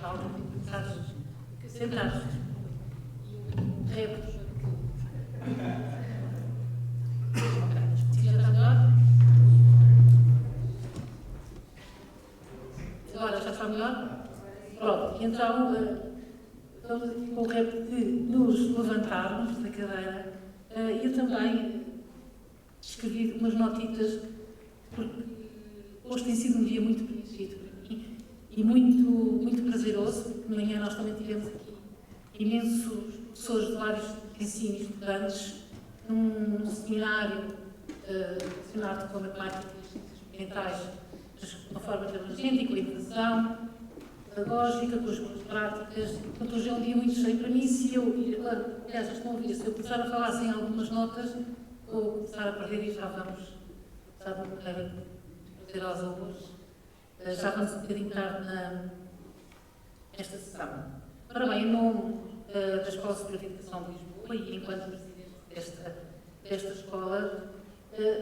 alguém tem que começar a sentar. Repos. Ok, já está melhor? Agora já está melhor? Pronto, então vamos aqui com o repto de nos levantarmos da cadeira. Eu também escrevi umas notitas, porque hoje tem sido um dia muito preenchido para mim e muito prazeroso, porque de manhã nós também tivemos aqui imensos professores de vários ensinos estudantes num seminário relacionado com a matemática e as ciências mentais, mas de uma forma abrangente e com a inovação pedagógica, com as boas práticas. Portanto, hoje é um dia muito cheio para mim. Se eu, aliás, estão a ouvir, se eu começar a falar sem algumas notas, vou começar a perder e já vamos, de uma maneira prazerosa hoje, já vamos um bocadinho tarde nesta sessão. Ora bem, em nome da Escola Superior de Educação de Lisboa e enquanto presidente desta escola,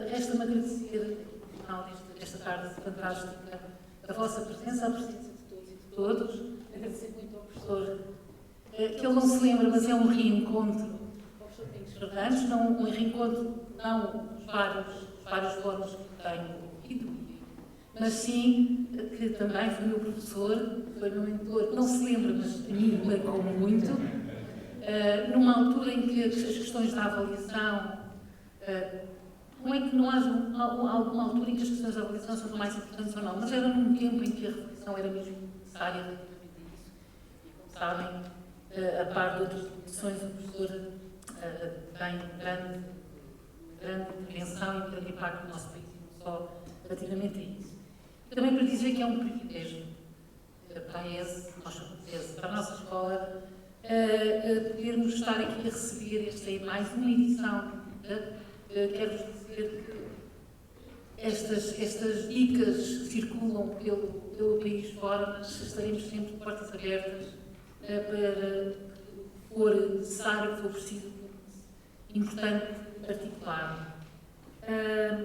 resta-me agradecer, no final desta tarde fantástica, a vossa presença, a presença de todos. Agradecer muito ao professor, que ele não se lembra, mas é um reencontro. O professor Pinhos Fernandes, não um reencontro, não os vários fóruns que tenho ouvido, mas sim que também foi meu professor, foi meu mentor, não se lembra, mas a mim marcou muito, numa altura em que as questões da avaliação, não é que não haja alguma altura em que as questões da avaliação são mais importantes ou não, mas era num tempo em que a reflexão era mesmo necessária relativamente a isso. E como sabem, a par de outras profissões, o professor tem grande intervenção e grande impacto no nosso país, e não só relativamente a isso. Também para dizer que é um privilégio para a ESE, para a nossa escola, podermos estar aqui a receber mais uma edição. Quero-vos dizer que estas dicas circulam pelo país fora, mas estaremos sempre de portas abertas para que for necessário, que for preciso, importante articular.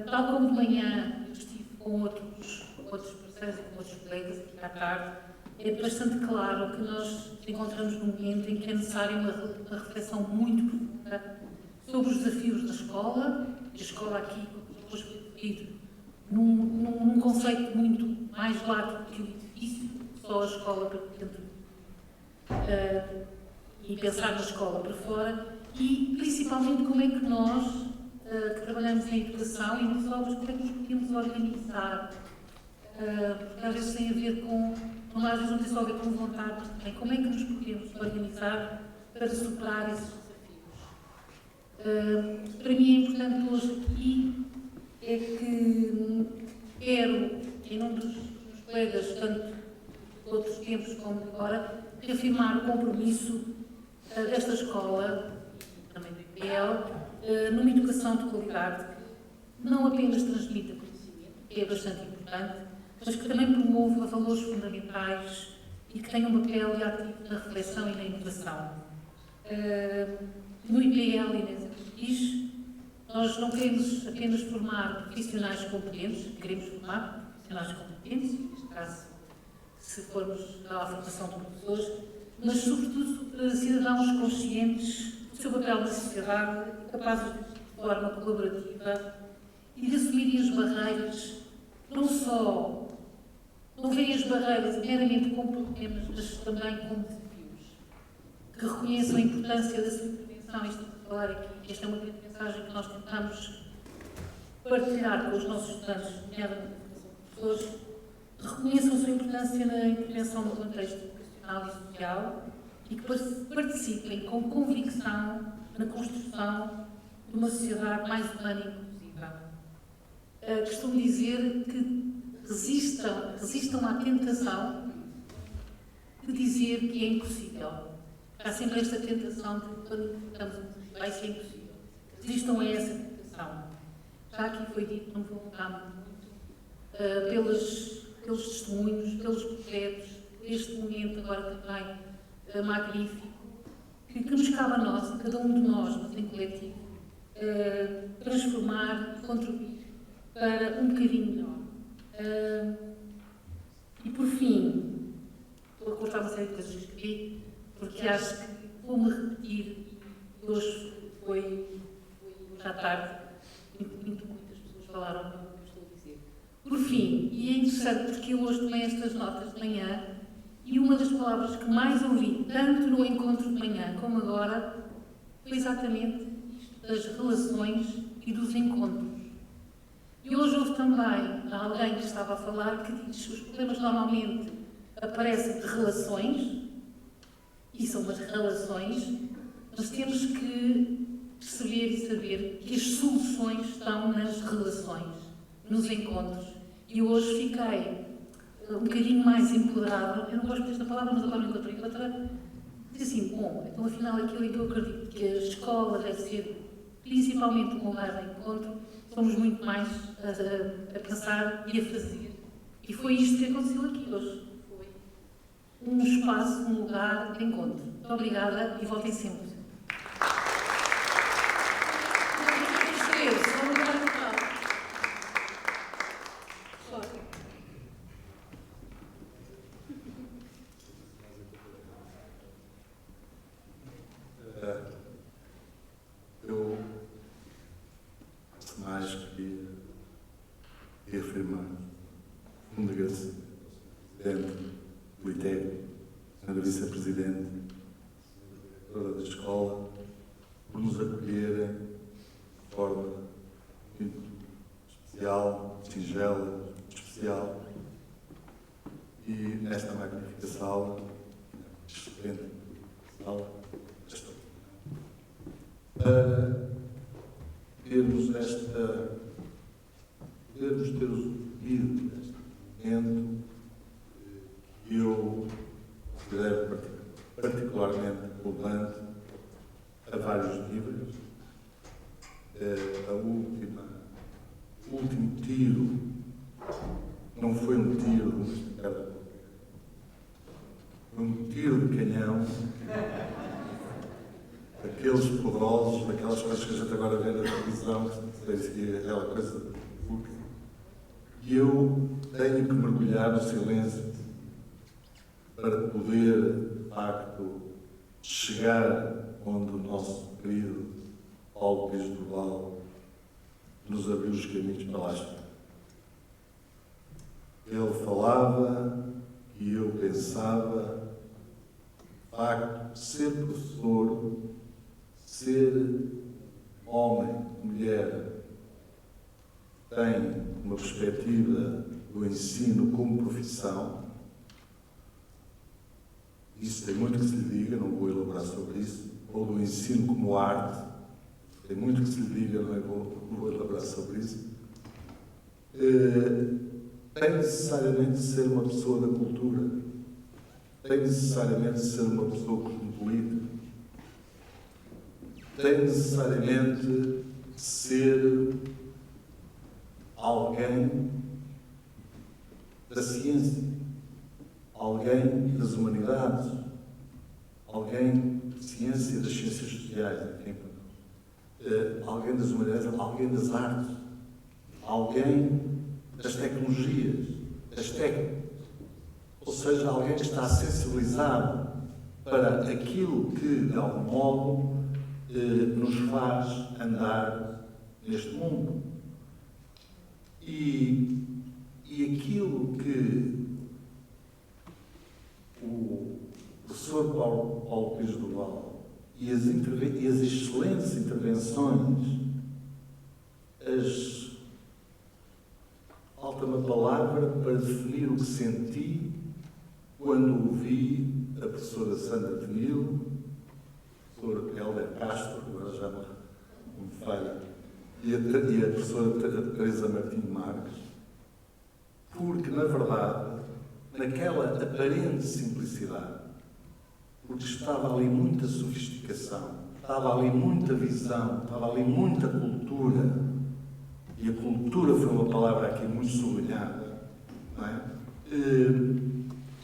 Tal como de manhã eu estive com outros parceiros e com outros colegas aqui à tarde, é bastante claro que nós encontramos num momento em que é necessária uma reflexão muito profunda sobre os desafios da escola, e a escola aqui, como depois foi referido, num conceito muito mais largo que o edifício, só a escola para dentro, e pensar na escola para fora, e principalmente como é que nós, que trabalhamos em educação e nos obras, como é que nos podemos organizar, porque às vezes tem a ver com, às vezes não tem só a ver com vontade, mas também como é que nos podemos organizar para superar esses desafios. Para mim é importante hoje aqui é que quero, em nome dos colegas, tanto de outros tempos como de agora, reafirmar o compromisso desta escola, e também do IPL, numa educação de qualidade que não apenas transmita conhecimento, que é bastante importante, mas que também promova valores fundamentais e que tenha um papel ativo na reflexão e na inovação. No IPL e nas EPIs, nós não queremos apenas formar profissionais competentes, queremos formar profissionais competentes, neste caso, se formos à formação de professores, mas, sobretudo, cidadãos conscientes do seu papel na sociedade, capazes de forma colaborativa e de assumirem as barreiras, não verem as barreiras meramente como problemas, mas também como desafios, que reconheçam a importância da sua intervenção. Isto a falar aqui, esta é uma grande mensagem que nós tentamos partilhar com os nossos estudantes, nomeadamente os professores, reconheçam a sua importância na intervenção no contexto educacional e social e que participem com convicção na construção de uma sociedade mais humana e inclusiva. Costumo dizer que resistam à tentação de dizer que é impossível. Há sempre esta tentação de, quando estamos vai ser impossível. Resistam a essa tentação. Já aqui foi dito, não vou voltar muito, pelos testemunhos, pelos projetos, este momento agora também magnífico, que nos cabe a nós, a cada um de nós, mas em coletivo, transformar, contribuir para um bocadinho melhor. E por fim, estou a cortar uma série de coisas que escrevi, porque acho que vou-me repetir. Hoje foi já tarde, muitas pessoas falaram o que eu estou a dizer. Por fim, e é interessante porque eu hoje tomei estas notas de manhã e uma das palavras que mais ouvi, tanto no encontro de manhã como agora, foi exatamente isto das relações e dos encontros. E hoje houve também alguém que estava a falar que diz que os problemas normalmente aparecem de relações, e são umas relações, mas temos que perceber e saber que as soluções estão nas relações, nos encontros. E hoje fiquei um bocadinho mais empoderada, eu não gosto desta palavra, mas agora encontrei outra, diz assim, bom, então afinal aquilo em que eu acredito que a escola deve ser principalmente um lugar de encontro, somos muito mais a pensar e a fazer. E foi isto que aconteceu aqui hoje. Foi um espaço, um lugar de encontro. Muito obrigada e voltem sempre. Eu mais queria reafirmar um agradecimento ao Presidente do ITEC, Sra. Vice-Presidente, Diretora da Escola, por nos acolherem de forma muito especial, singela, especial, e nesta magnífica sala, excelente sala, para termos ter ido neste momento que eu considero particularmente relevante a vários níveis. O último tiro não foi um tiro, vamos explicar, foi um tiro de canhão. Aqueles poderosos, daquelas coisas que a gente agora vê na televisão, que é aquela coisa pública. E eu tenho que mergulhar no silêncio para poder, de facto, chegar onde o nosso querido Paulo Pires do Val nos abriu os caminhos para lá chegar. Ele falava e eu pensava, de facto, ser professor, ser homem, mulher, tem uma perspectiva do ensino como profissão. Isso tem muito que se lhe diga, não vou elaborar sobre isso. Ou do ensino como arte, tem muito que se lhe diga, não vou elaborar sobre isso. Tem necessariamente de ser uma pessoa da cultura, tem necessariamente de ser uma pessoa cosmopolita, tem necessariamente de ser alguém da ciência, alguém das humanidades, alguém de ciência, das ciências sociais, enfim, alguém das humanidades, alguém das artes, alguém das tecnologias, das técnicas, ou seja, alguém que está sensibilizado para aquilo que, de algum modo, nos faz andar neste mundo. E aquilo que o professor Paulo Pires do Val e as excelentes intervenções, falta uma palavra para definir o que senti quando ouvi a professora Sandra Tenilo, a professora Hélder Castro, agora já me falha, e a professora Teresa Martins Marques, porque, na verdade, naquela aparente simplicidade, porque estava ali muita sofisticação, estava ali muita visão, estava ali muita cultura, e a cultura foi uma palavra aqui muito sublinhada, não é?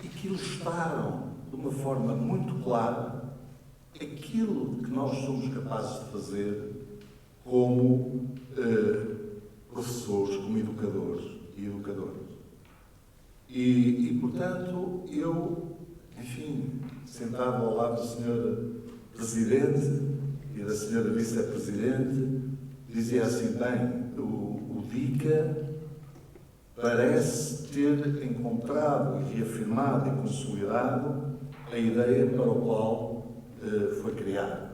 E que ilustraram de uma forma muito clara aquilo que nós somos capazes de fazer como professores, como educadores e educadoras. E portanto, eu, enfim, sentado ao lado do Sr. Presidente e da Sra. Vice-Presidente, dizia assim: bem, o DICA parece ter encontrado e reafirmado e consolidado a ideia para a qual foi criado.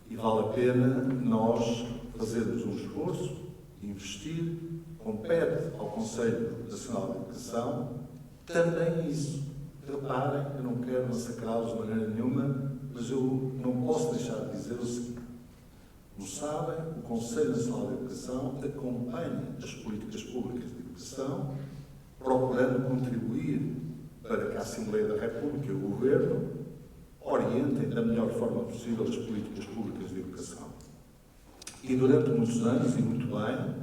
E vale a pena nós fazermos um esforço, investir, compete ao Conselho Nacional de Educação também isso. Reparem, eu não quero massacrá-los de maneira nenhuma, mas eu não posso deixar de dizer o seguinte: como sabem, o Conselho Nacional de Educação acompanha as políticas públicas de educação, procurando contribuir para que a Assembleia da República e o Governo orientem da melhor forma possível as políticas públicas de educação. E durante muitos anos, e muito bem,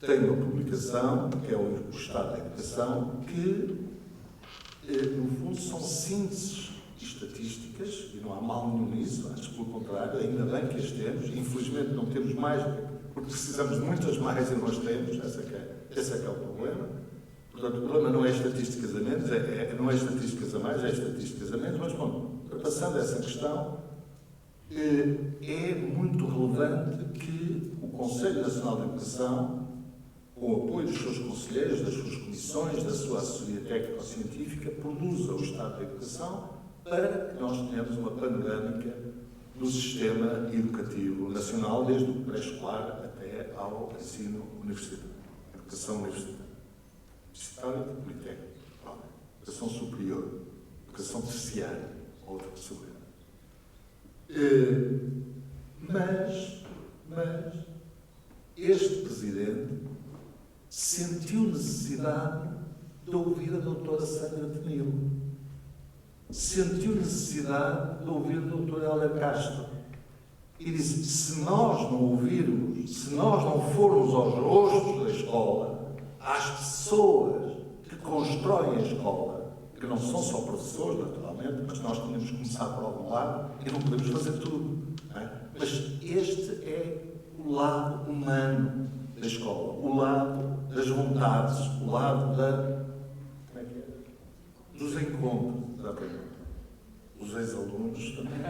tem uma publicação, que é o Estado da Educação, que, no fundo, são sínteses estatísticas, e não há mal nenhum nisso, antes pelo contrário, ainda bem que as temos. Infelizmente não temos mais, porque precisamos de muitas mais e nós temos, esse é que é o problema. Portanto, o problema não é estatísticas a menos, não é estatísticas a mais, é estatísticas a menos, mas, bom, passando essa questão, é muito relevante que o Conselho Nacional de Educação, com o apoio dos seus conselheiros, das suas comissões, da sua assessoria técnico-científica, produza o Estado da Educação para que nós tenhamos uma panorâmica do sistema educativo nacional, desde o pré-escolar até ao ensino universitário, educação universitária e politécnica, educação superior, educação terciária, outra possibilidade. Mas este Presidente sentiu necessidade de ouvir a doutora Sandra Tenilo, sentiu necessidade de ouvir a doutora Hélia Castro e disse: se nós não ouvirmos, se nós não formos aos rostos da escola, às pessoas que constroem a escola, que não são só professores, naturalmente, mas nós temos que começar por algum lado e não podemos fazer tudo. Não é? Mas este é o lado humano da escola, o lado das vontades, o lado dos encontros. Exatamente. Os ex-alunos também.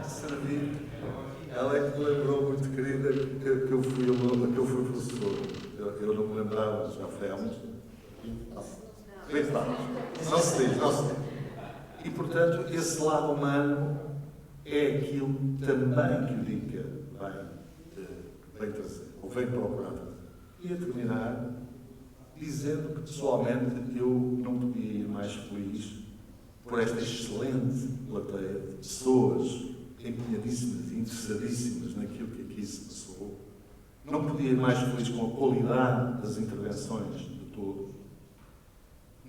Servir. Ela é que me lembrou, muito querida, que eu fui aluno, que eu fui professor. Eu não me lembrava, já foi há muito tempo. Não se diz. E, portanto, esse lado humano é aquilo também que o DICA vem trazer, ou vem procurar trazer. E a terminar dizendo que, pessoalmente, eu não podia ir mais feliz por esta excelente plateia de pessoas empenhadíssimas e interessadíssimas naquilo que aqui se passou. Não podia ir mais feliz com a qualidade das intervenções de todos.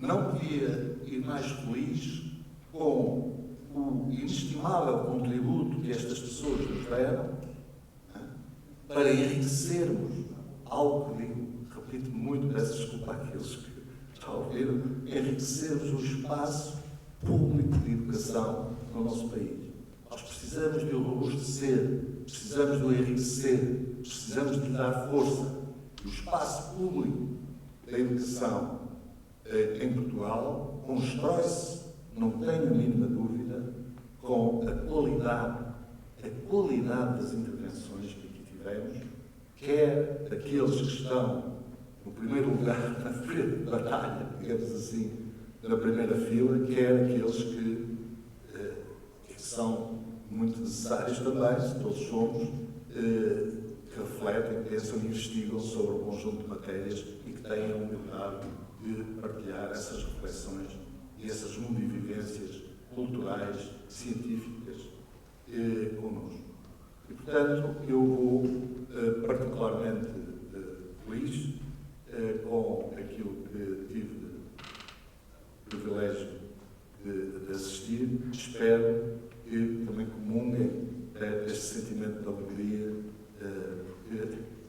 Não podia ir mais feliz com o inestimável contributo que estas pessoas nos deram para enriquecermos algo que digo, repito muito, peço desculpa àqueles que já ouviram, enriquecermos o espaço público de educação no nosso país. Nós precisamos de o robustecer, precisamos de o enriquecer, precisamos de lhe dar força. O espaço público da educação em Portugal constrói-se, não tenho a mínima dúvida, com a qualidade das intervenções que aqui tivemos, quer aqueles que estão no primeiro lugar na frente de batalha, digamos assim, na primeira fila, quer aqueles que são muito necessários também, se todos somos, que refletem, pensam e investigam sobre um conjunto de matérias e que têm a humildade de partilhar essas reflexões e essas mundivivências culturais, científicas connosco. E, portanto, eu vou particularmente feliz com aquilo que tive o privilégio de assistir. Espero que também comunguem deste sentimento de alegria.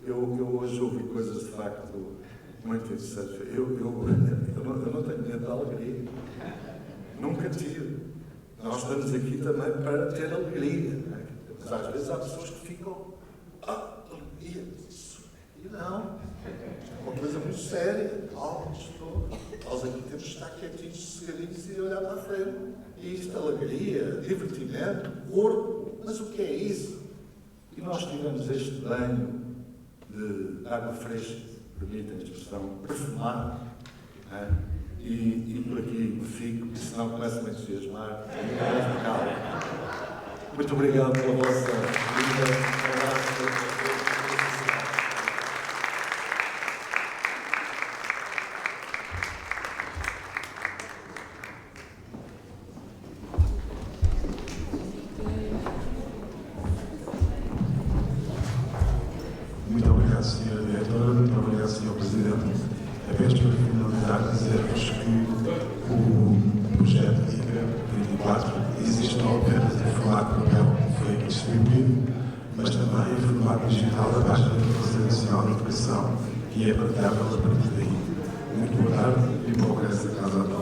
Eu hoje ouvi coisas de facto muito interessantes. Eu não tenho medo da alegria. Nunca tive. Nós estamos aqui também para ter alegria. Não é? Mas às vezes há pessoas que ficam, alegria, isso. E não. uma coisa muito séria, calma, estou. Nós aqui temos de estar quietinhos, sossegadinhos e olhar para a frente. E isto, alegria, divertimento, corpo, mas o que é isso? E nós tivemos este banho de água fresca, permitem a expressão, perfumada, e por aqui me fico, e senão começo a me entusiasmar, muito obrigado pela vossa vida. Muito obrigado, Sra. Diretora, muito obrigado, Sr. Presidente. Apenas para finalizar, dizer-vos que o projeto ICA 24 existe não apenas em formato de papel, que foi distribuído, mas também em formato digital da página do Conselho Nacional de Educação, que é partilhável a partir daí. Muito boa tarde e bom regresso a casa.